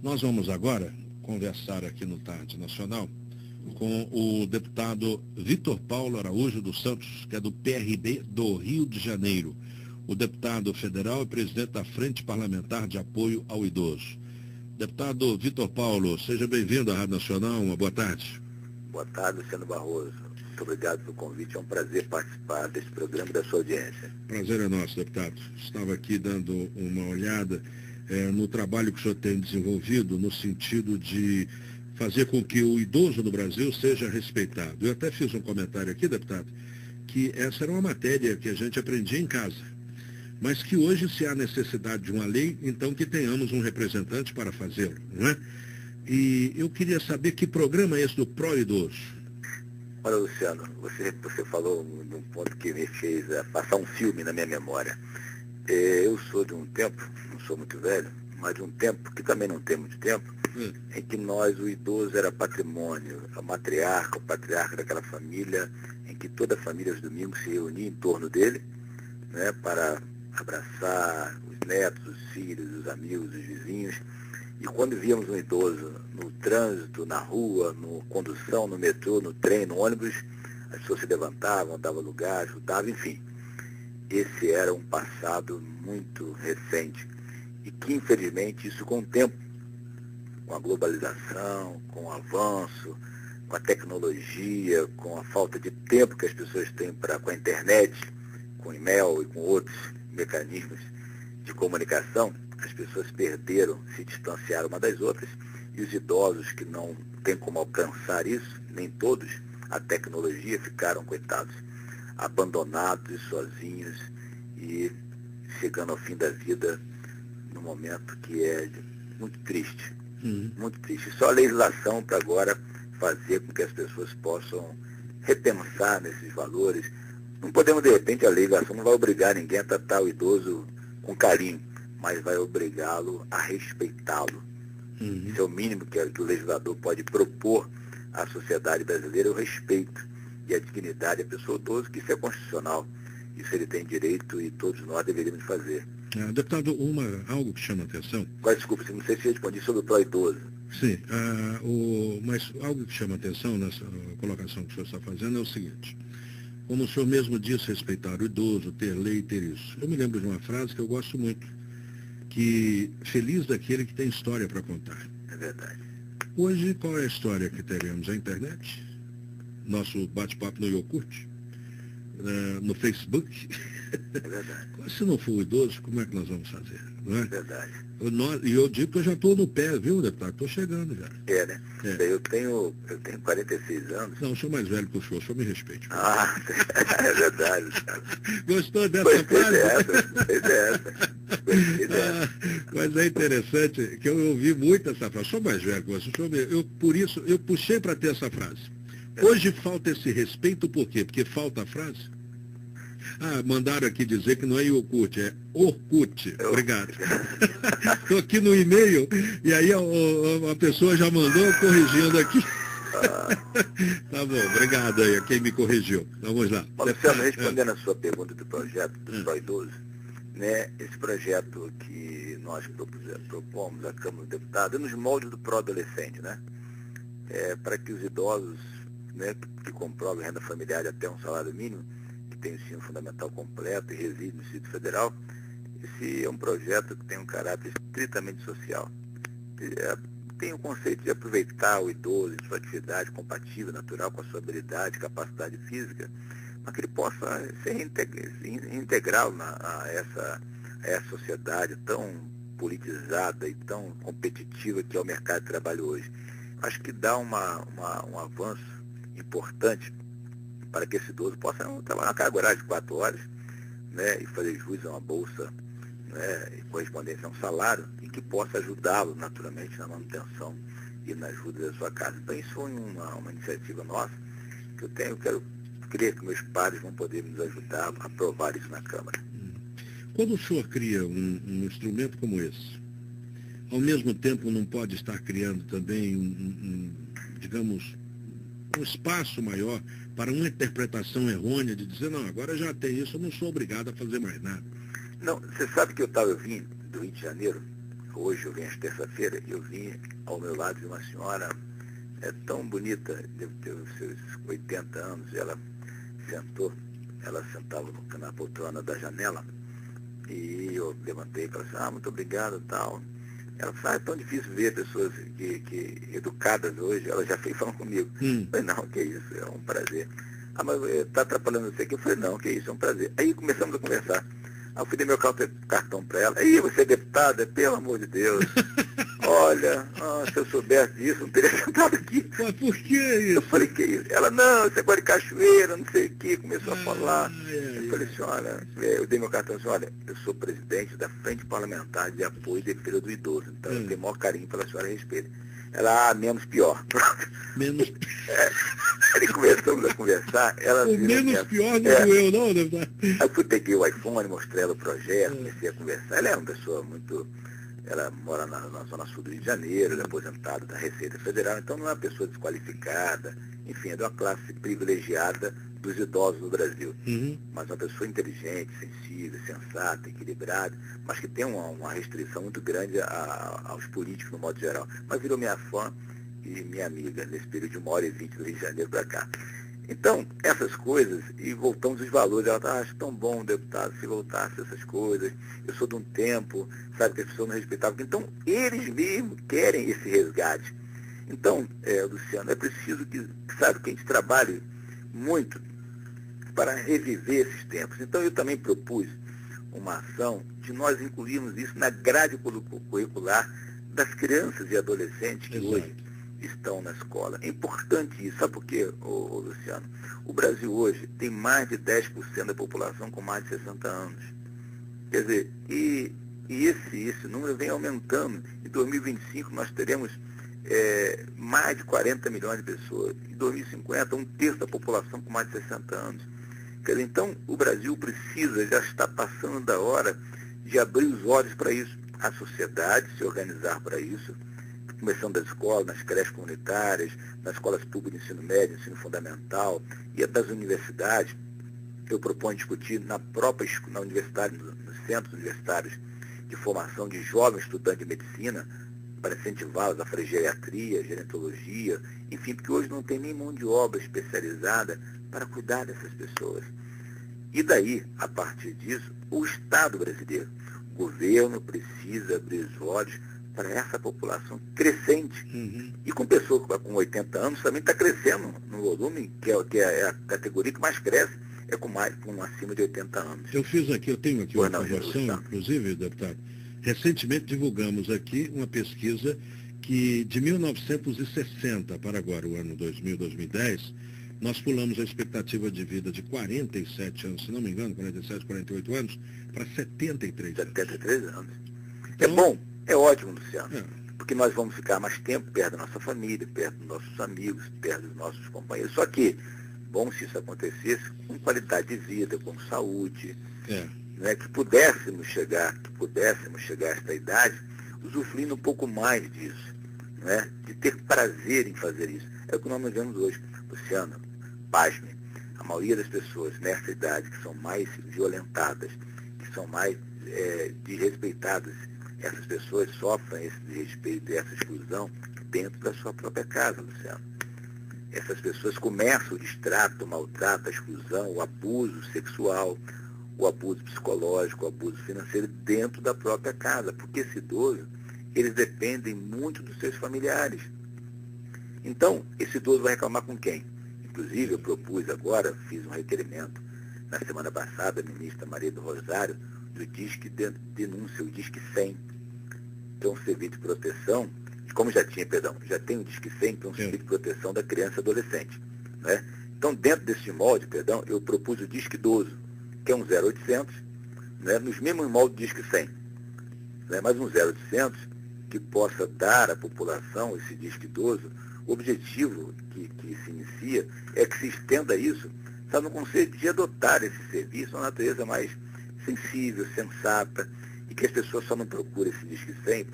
Nós vamos agora conversar aqui no Tarde Nacional com o deputado Vitor Paulo Araújo dos Santos, que é do PRB do Rio de Janeiro. O deputado federal e presidente da Frente Parlamentar de Apoio ao Idoso. Deputado Vitor Paulo, seja bem-vindo à Rádio Nacional. Uma boa tarde. Boa tarde, Luciano Barroso. Muito obrigado pelo convite. É um prazer participar desse programa e da sua audiência. Prazer é nosso, deputado. Estava aqui dando uma olhada no trabalho que o senhor tem desenvolvido no sentido de fazer com que o idoso no Brasil seja respeitado. Eu até fiz um comentário aqui, deputado, que essa era uma matéria que a gente aprendia em casa, mas que hoje, se há necessidade de uma lei, então que tenhamos um representante para fazê-lo, não é? E eu queria saber que programa é esse do Pró-Idoso. Olha, Luciano, você falou num ponto que me fez passar um filme na minha memória. Eu sou de um tempo, não sou muito velho, mas de um tempo, que também não tem muito tempo, em que nós, o idoso era patrimônio, a matriarca, o patriarca daquela família, em que toda a família aos domingos se reunia em torno dele, né, para abraçar os netos, os filhos, os amigos, os vizinhos. E quando víamos um idoso no trânsito, na rua, no condução, no metrô, no trem, no ônibus, as pessoas se levantavam, davam lugar, ajudavam, enfim. Esse era um passado muito recente e que, infelizmente, isso com o tempo, com a globalização, com o avanço, com a tecnologia, com a falta de tempo que as pessoas têm com a internet, com o e-mail e com outros mecanismos de comunicação, as pessoas perderam, se distanciaram uma das outras, e os idosos que não têm como alcançar isso, nem todos, a tecnologia, ficaram, coitados, abandonados e sozinhos e chegando ao fim da vida num momento que é muito triste, muito triste. Só a legislação para agora fazer com que as pessoas possam repensar nesses valores. Não podemos, de repente, a legislação não vai obrigar ninguém a tratar o idoso com carinho, mas vai obrigá-lo a respeitá-lo. Isso é o mínimo que o legislador pode propor à sociedade brasileira, o respeito e a dignidade da pessoa idosa, que isso é constitucional. Isso ele tem direito e todos nós deveríamos fazer. Deputado, algo que chama a atenção... Desculpa, não sei se eu respondi sobre o pró-idoso. Sim, mas algo que chama a atenção nessa colocação que o senhor está fazendo é o seguinte: como o senhor mesmo disse, respeitar o idoso, ter lei, ter isso. Eu me lembro de uma frase que eu gosto muito, que feliz daquele que tem história para contar. É verdade. Hoje, qual é a história que teremos? A internet? Nosso bate-papo no Yogurt? No Facebook? É verdade. Se não for o idoso, como é que nós vamos fazer? Não é? É verdade. E eu digo que eu já estou no pé, viu, deputado? Estou chegando já. Né? Eu tenho 46 anos. Não, eu sou mais velho que o senhor me respeite. É verdade. Gostou dessa frase? Pois é essa. Mas é interessante que eu ouvi muito essa frase. Sou mais velho que você. Por isso, eu puxei para ter essa frase. Hoje falta esse respeito, por quê? Porque falta a frase? Mandaram aqui dizer que não é Yogurt, é Orkut. Obrigado. Estou aqui no e-mail e aí a pessoa já mandou corrigindo aqui. Tá bom, obrigado aí a quem me corrigiu. Vamos lá. Luciano, respondendo a sua pergunta do projeto do Pró-Idoso, né, esse projeto que nós propomos à Câmara dos Deputados é nos moldes do Pró-Adolescente, né? Para que os idosos, né, que comprovem renda familiar até um salário mínimo, que tem o ensino fundamental completo e reside no Distrito Federal, esse é um projeto que tem um caráter estritamente social. Tem o conceito de aproveitar o idoso em sua atividade compatível, natural com a sua habilidade, capacidade física, mas que ele possa ser integrá-lo a essa sociedade tão politizada e tão competitiva que é o mercado de trabalho hoje. Acho que dá um avanço importante para que esse idoso possa trabalhar na carga horária de 4 horas, né, e fazer jus a uma bolsa, né, e correspondência a um salário, e que possa ajudá-lo naturalmente na manutenção e na ajuda da sua casa. Então isso foi uma iniciativa nossa que eu quero crer que meus pares vão poder nos ajudar a aprovar isso na Câmara. Quando o senhor cria um instrumento como esse, ao mesmo tempo não pode estar criando também digamos, um espaço maior para uma interpretação errônea de dizer, não, agora já tem isso, eu não sou obrigado a fazer mais nada. Não, você sabe que eu vindo do Rio de Janeiro, hoje eu vim às terça-feira, eu vim ao meu lado de uma senhora tão bonita, deve ter os seus 80 anos, ela sentava na poltrona da janela, e eu levantei e falei assim, muito obrigado e tal. Ela falou, é tão difícil ver pessoas que educadas hoje, ela já fez falando comigo. Eu falei, não, que isso, é um prazer. Mas está atrapalhando você aqui? Eu falei, não, que isso, é um prazer. Aí começamos a conversar. Aí eu fui dar meu cartão para ela. Aí, você é deputada? Pelo amor de Deus. Olha, se eu soubesse disso, não teria sentado aqui. Mas por que isso? Eu falei, que isso? Ela, não, você gosta de cachoeira, não sei o que, começou a falar. Eu falei assim, olha, eu dei meu cartão assim, olha, eu sou presidente da Frente Parlamentar de Apoio e Defesa do Idoso, então eu tenho o maior carinho pela senhora a respeito. Ela, menos pior. Menos Aí começamos a conversar, ela o menos pior não doeu, não, deputado? Aí eu peguei o iPhone, mostrei ela o projeto, comecei a conversar. Ela é uma pessoa muito... Ela mora na zona sul do Rio de Janeiro, ela é aposentada da Receita Federal, então não é uma pessoa desqualificada, enfim, é de uma classe privilegiada dos idosos no Brasil. Mas uma pessoa inteligente, sensível, sensata, equilibrada, mas que tem uma restrição muito grande aos políticos no modo geral. Mas virou minha fã e minha amiga nesse período de 1h20 do Rio de Janeiro para cá. Então, essas coisas, e voltamos aos valores, ela acho tão bom, deputado, se voltasse essas coisas, eu sou de um tempo, sabe, que as pessoas não respeitavam. Então, eles mesmos querem esse resgate. Então, Luciano, é preciso que a gente trabalhe muito para reviver esses tempos. Então, eu também propus uma ação de nós incluirmos isso na grade curricular das crianças e adolescentes que hoje estão na escola. É importante isso. Sabe por quê, Luciano? O Brasil hoje tem mais de 10% da população com mais de 60 anos. Quer dizer, e esse número vem aumentando. Em 2025 nós teremos mais de 40 milhões de pessoas. Em 2050, 1/3 da população com mais de 60 anos. Quer dizer, então o Brasil precisa, já está passando da hora de abrir os olhos para isso. A sociedade se organizar para isso, começando das escolas, nas creches comunitárias, nas escolas públicas de ensino médio, ensino fundamental, e das universidades. Eu proponho discutir na universidade, nos centros universitários de formação de jovens estudantes de medicina, para incentivá-los a fazer geriatria, gerontologia, enfim, porque hoje não tem nem mão de obra especializada para cuidar dessas pessoas. E daí, a partir disso, o Estado brasileiro, o governo precisa abrir os olhos para essa população crescente. E com pessoas com 80 anos também está crescendo no volume, que é a categoria que mais cresce, com acima de 80 anos. Eu tenho aqui uma informação, inclusive, deputado. Recentemente divulgamos aqui uma pesquisa que de 1960 para agora, o ano 2000, 2010, nós pulamos a expectativa de vida de 47 anos, se não me engano, 47, 48 anos, para 73 anos. 73 anos. Então, é bom. É ótimo, Luciano, porque nós vamos ficar mais tempo perto da nossa família, perto dos nossos amigos, perto dos nossos companheiros. Só que, bom se isso acontecesse com qualidade de vida, com saúde, né, que pudéssemos chegar a esta idade usufruindo um pouco mais disso, né, de ter prazer em fazer isso. É o que nós vemos hoje. Luciano, pasme, a maioria das pessoas nessa idade que são mais violentadas, que são mais desrespeitadas, essas pessoas sofrem esse desrespeito e essa exclusão dentro da sua própria casa, Luciano. Essas pessoas começam o distrato, o maltrato, a exclusão, o abuso sexual, o abuso psicológico, o abuso financeiro dentro da própria casa, porque esse idoso, eles dependem muito dos seus familiares. Então, esse idoso vai reclamar com quem? Inclusive, eu propus agora, fiz um requerimento na semana passada, a ministra Maria do Rosário, do Disque Denúncia, o Disque 100, que é um serviço de proteção, como já tem o Disque 100, que é um serviço de proteção da criança e adolescente. Né? Então, dentro desse molde, eu propus o Disque Idoso, que é um 0800, né, nos mesmos moldes do Disque 100. Né, mas um 0800 que possa dar à população esse Disque Idoso. O objetivo que se inicia é que se estenda isso, sabe, no conceito de adotar esse serviço, uma natureza mais sensível, sensata, e que as pessoas só não procurem esse Disque 100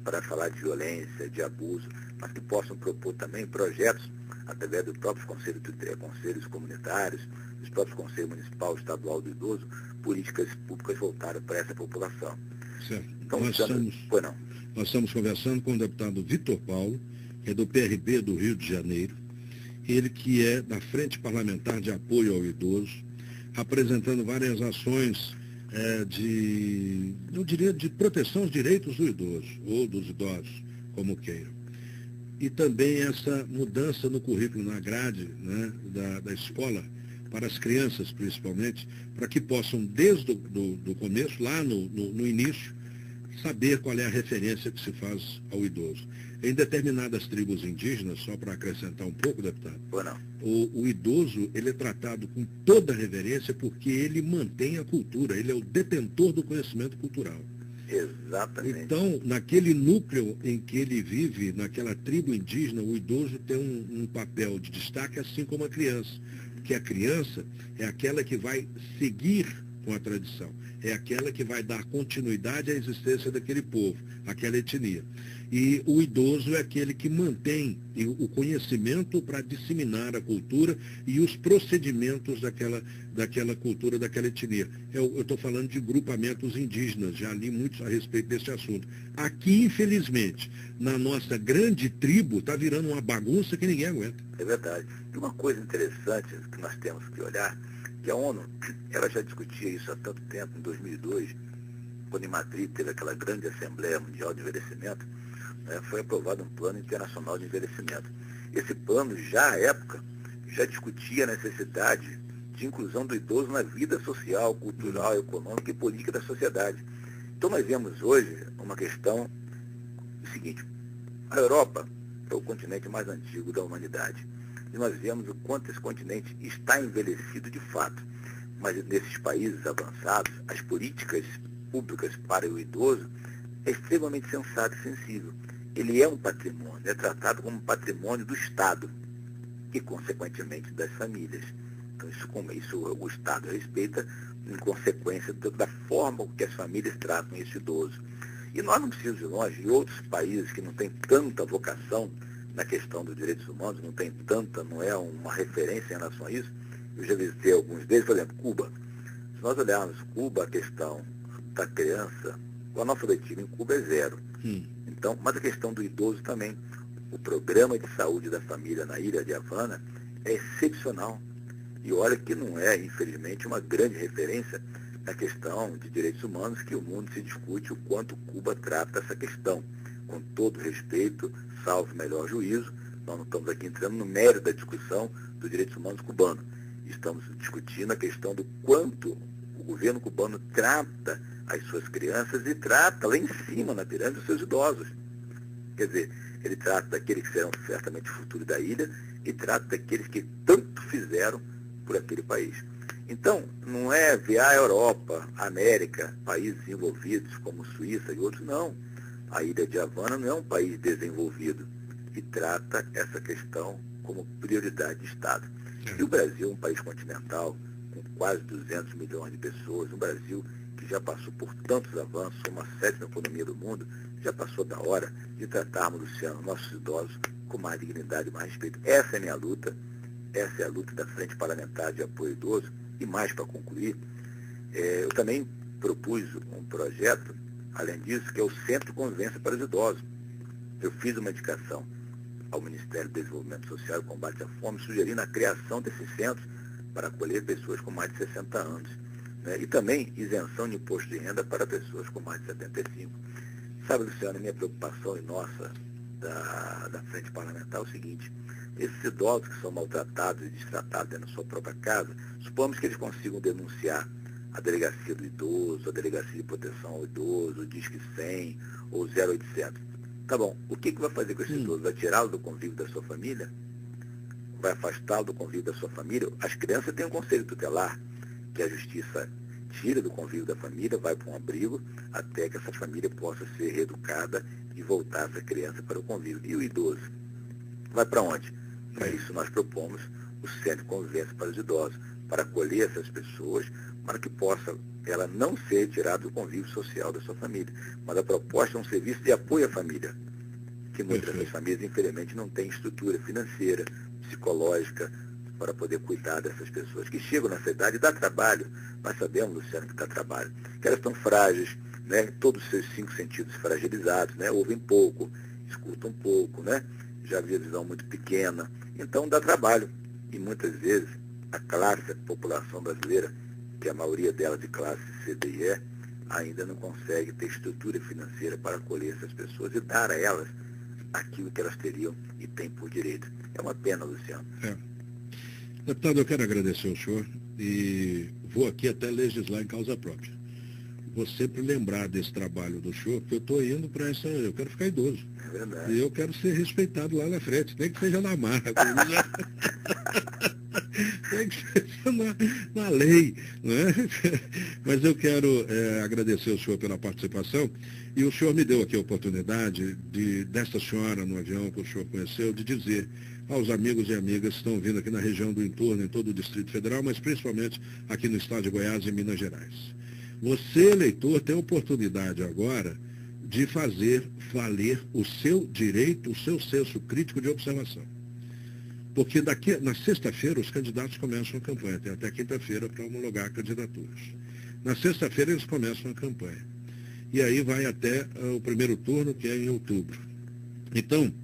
para falar de violência, de abuso, mas que possam propor também projetos, através dos próprios conselhos comunitários, dos próprios conselhos municipal, estadual do idoso, políticas públicas voltadas para essa população. Certo. Então, nós Nós estamos conversando com o deputado Vitor Paulo, que é do PRB do Rio de Janeiro, ele que é da Frente Parlamentar de Apoio ao Idoso, apresentando várias ações de proteção aos direitos do idoso, ou dos idosos, como queiram. E também essa mudança no currículo, na grade, né, da escola, para as crianças principalmente, para que possam, desde do começo, lá no início, saber qual é a referência que se faz ao idoso. Em determinadas tribos indígenas, só para acrescentar um pouco, deputado, o idoso ele é tratado com toda reverência porque ele mantém a cultura, ele é o detentor do conhecimento cultural. Exatamente. Então, naquele núcleo em que ele vive, naquela tribo indígena, o idoso tem um papel de destaque, assim como a criança. Porque a criança é aquela que vai seguir com a tradição, é aquela que vai dar continuidade à existência daquele povo, aquela etnia. E o idoso é aquele que mantém o conhecimento para disseminar a cultura e os procedimentos daquela cultura, daquela etnia. Eu estou falando de grupamentos indígenas, já li muito a respeito desse assunto. Aqui, infelizmente, na nossa grande tribo, está virando uma bagunça que ninguém aguenta. É verdade. E uma coisa interessante que nós temos que olhar, que a ONU ela já discutia isso há tanto tempo, em 2002, quando em Madrid teve aquela grande Assembleia Mundial de Envelhecimento, foi aprovado um plano internacional de envelhecimento. Esse plano, já à época, já discutia a necessidade de inclusão do idoso na vida social, cultural, econômica e política da sociedade. Então nós vemos hoje uma questão seguinte: a Europa é o continente mais antigo da humanidade. E nós vemos o quanto esse continente está envelhecido de fato. Mas nesses países avançados, as políticas públicas para o idoso é extremamente sensato e sensível. Ele é um patrimônio, é tratado como patrimônio do Estado e, consequentemente, das famílias. Então, isso o Estado respeita em consequência da forma que as famílias tratam esse idoso. E nós não precisamos ir longe. Em outros países que não têm tanta vocação na questão dos direitos humanos, não é uma referência em relação a isso, eu já visitei alguns deles, por exemplo, Cuba. Se nós olharmos Cuba, a questão da criança, o analfabetismo em Cuba é zero. Então, mas a questão do idoso também. O programa de saúde da família na ilha de Havana é excepcional. E olha que não é, infelizmente, uma grande referência na questão de direitos humanos, que o mundo se discute o quanto Cuba trata essa questão. Com todo respeito, salvo melhor juízo, nós não estamos aqui entrando no mérito da discussão dos direitos humanos cubanos. Estamos discutindo a questão do quanto o governo cubano trata as suas crianças e trata lá em cima, na pirâmide, os seus idosos. Quer dizer, ele trata daqueles que serão certamente o futuro da ilha e trata daqueles que tanto fizeram por aquele país. Então, não é ver a Europa, a América, países desenvolvidos como Suíça e outros, não. A ilha de Havana não é um país desenvolvido e trata essa questão como prioridade de Estado. E o Brasil é um país continental, com quase 200 milhões de pessoas, um Brasil que já passou por tantos avanços, uma sétima economia do mundo, já passou da hora de tratarmos, Luciano, nossos idosos com mais dignidade e mais respeito. Essa é a minha luta, essa é a luta da Frente Parlamentar de Apoio ao Idoso. E mais, para concluir, eu também propus um projeto, além disso, que é o Centro de Convivência para os Idosos. Eu fiz uma indicação ao Ministério do Desenvolvimento Social e Combate à Fome, sugerindo a criação desses centros para acolher pessoas com mais de 60 anos. E também isenção de imposto de renda para pessoas com mais de 75. Sabe, Luciano, a minha preocupação e nossa da Frente Parlamentar é o seguinte: esses idosos que são maltratados e destratados dentro da sua própria casa, supomos que eles consigam denunciar a Delegacia do Idoso, a Delegacia de Proteção ao Idoso, o Disque 100 ou 0800. Tá bom, o que vai fazer com esse idoso? Vai tirá-lo do convívio da sua família? Vai afastá-lo do convívio da sua família? As crianças têm um conselho tutelar, que a justiça tira do convívio da família, vai para um abrigo, até que essa família possa ser reeducada e voltar essa criança para o convívio. E o idoso? Vai para onde? Para isso nós propomos o Centro de Convivência para os Idosos, para acolher essas pessoas, para que possa ela não ser retirada do convívio social da sua família. Mas a proposta é um serviço de apoio à família, que muitas dessas famílias, infelizmente, não têm estrutura financeira, psicológica, para poder cuidar dessas pessoas que chegam nessa idade e dá trabalho. Nós sabemos, Luciano, que dá trabalho, que elas estão frágeis, né? Todos os seus 5 sentidos fragilizados, né? Ouvem pouco, escutam pouco, né? Já havia visão muito pequena. Então dá trabalho. E muitas vezes a classe, a população brasileira, que a maioria dela de classe C, D e E, ainda não consegue ter estrutura financeira para acolher essas pessoas e dar a elas aquilo que elas teriam e têm por direito. É uma pena, Luciano. Deputado, eu quero agradecer ao senhor e vou aqui até legislar em causa própria. Vou sempre lembrar desse trabalho do senhor, porque eu estou indo para essa... Eu quero ficar idoso. É verdade. E eu quero ser respeitado lá na frente, nem que seja na marra. Tem que ser na lei. Né? Mas eu quero agradecer ao senhor pela participação. E o senhor me deu aqui a oportunidade desta senhora no avião que o senhor conheceu, de dizer aos amigos e amigas que estão vindo aqui na região do entorno, em todo o Distrito Federal, mas principalmente aqui no estado de Goiás e Minas Gerais. Você, eleitor, tem a oportunidade agora de fazer valer o seu direito, o seu senso crítico de observação. Porque na sexta-feira os candidatos começam a campanha, tem até quinta-feira para homologar candidaturas. Na sexta-feira eles começam a campanha. E aí vai até o primeiro turno, que é em outubro. Então,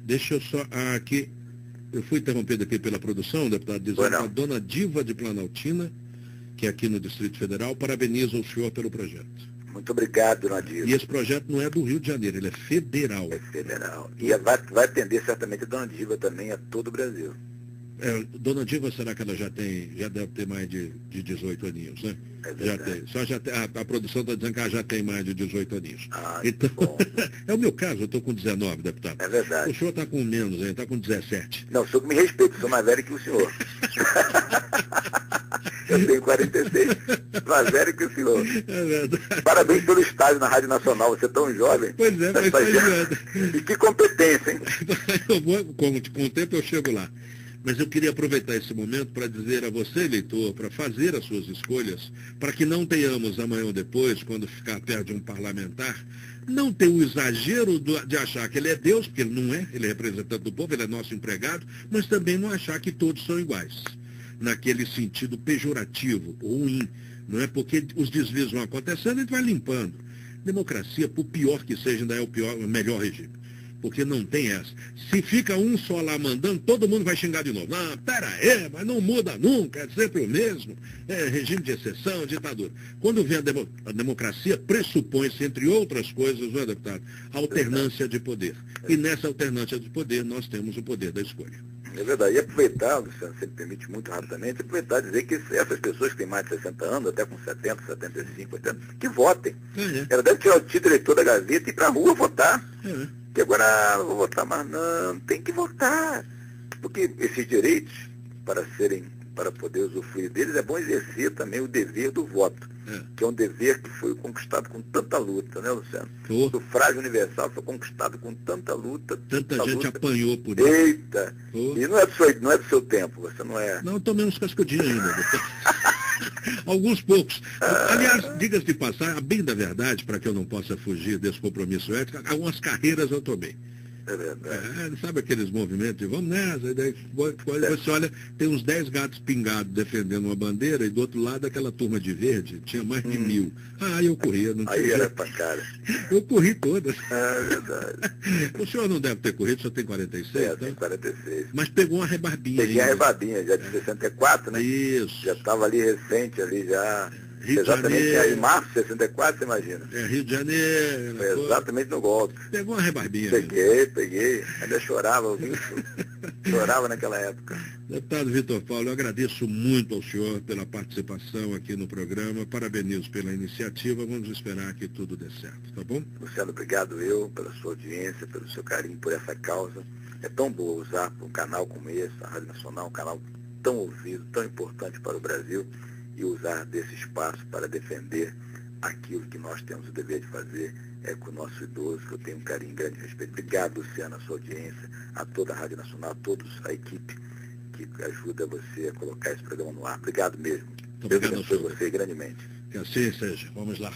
deixa eu só aqui, eu fui interrompido aqui pela produção, deputado, dizendo que a dona Diva de Planaltina, que é aqui no Distrito Federal, parabeniza o senhor pelo projeto. Muito obrigado, dona Diva. E esse projeto não é do Rio de Janeiro, ele é federal. É federal. E vai atender certamente a dona Diva também a todo o Brasil. Dona Diva, será que ela já deve ter mais de 18 aninhos, né? Já tem. A produção está dizendo que ela já tem mais de 18 aninhos. Então, é o meu caso, eu estou com 19, deputado. É verdade. O senhor está com menos, hein? Está com 17. Não, o senhor que me respeita, sou mais velho que o senhor. Eu tenho 46, mais velho que o senhor. É verdade. Parabéns pelo estágio na Rádio Nacional, você é tão jovem. Pois é, mas E que competência, hein? Com o tempo eu chego lá. Mas eu queria aproveitar esse momento para dizer a você, eleitor, para fazer as suas escolhas, para que não tenhamos amanhã ou depois, quando ficar perto de um parlamentar, não ter o exagero de achar que ele é Deus, porque ele não é, ele é representante do povo, ele é nosso empregado, mas também não achar que todos são iguais, naquele sentido pejorativo, ruim, não é? Porque os desvios vão acontecendo e a gente vai limpando. Democracia, por pior que seja, ainda é o melhor regime. Porque não tem essa. Se fica um só lá mandando, todo mundo vai xingar de novo. Não, pera aí, mas não muda nunca, é sempre o mesmo. É regime de exceção, ditadura. Quando vem a democracia, pressupõe-se, entre outras coisas, não é, deputado, a alternância de poder. E nessa alternância de poder, nós temos o poder da escolha. É verdade. E aproveitar, Luciano, se me permite muito rapidamente, aproveitar e dizer que essas pessoas que têm mais de 60 anos, até com 70, 75, 80, que votem. Ela deve tirar o título eleitor da gaveta e ir para a rua votar. Que agora não vou votar mais não, tem que votar. Porque esses direitos, para poder usufruir deles, é bom exercer também o dever do voto, que é um dever que foi conquistado com tanta luta, né, Luciano? O sufrágio universal foi conquistado com tanta luta. Tanta gente luta. Apanhou por isso. Eita! E não é do seu tempo, você não é... Não, eu tomei uns cascudinhos ainda. Alguns poucos. Aliás, diga-se de passar, a bem da verdade, para que eu não possa fugir desse compromisso ético, algumas carreiras eu tomei. É verdade. Sabe aqueles movimentos de vamos nessa, e daí você olha, tem uns 10 gatos pingados defendendo uma bandeira, e do outro lado aquela turma de verde, tinha mais de 1000. Eu corria. Não aí era pra cara. Eu corri todas. É verdade. O senhor não deve ter corrido, o senhor tem 46? Eu tenho 46. Mas pegou uma rebarbinha. Peguei a rebarbinha, já de 64, né? Isso. Já estava ali recente, ali já... Rio exatamente de Janeiro. Em março de 64, você imagina? Rio de Janeiro. Foi exatamente no golpe. Pegou uma rebarbinha. Peguei. Ainda chorava, viu? Chorava naquela época. Deputado Vitor Paulo, eu agradeço muito ao senhor pela participação aqui no programa. Parabenizo pela iniciativa. Vamos esperar que tudo dê certo, tá bom? Luciano, obrigado pela sua audiência, pelo seu carinho por essa causa. É tão boa usar um canal como esse, a Rádio Nacional, um canal tão ouvido, tão importante para o Brasil, e usar desse espaço para defender aquilo que nós temos o dever de fazer com o nosso idoso, que eu tenho um carinho, grande respeito. Obrigado, Luciano, a sua audiência, a toda a Rádio Nacional, a todos, a equipe que ajuda você a colocar esse programa no ar. Obrigado mesmo. Deus abençoe você grandemente. Que assim seja. Vamos lá.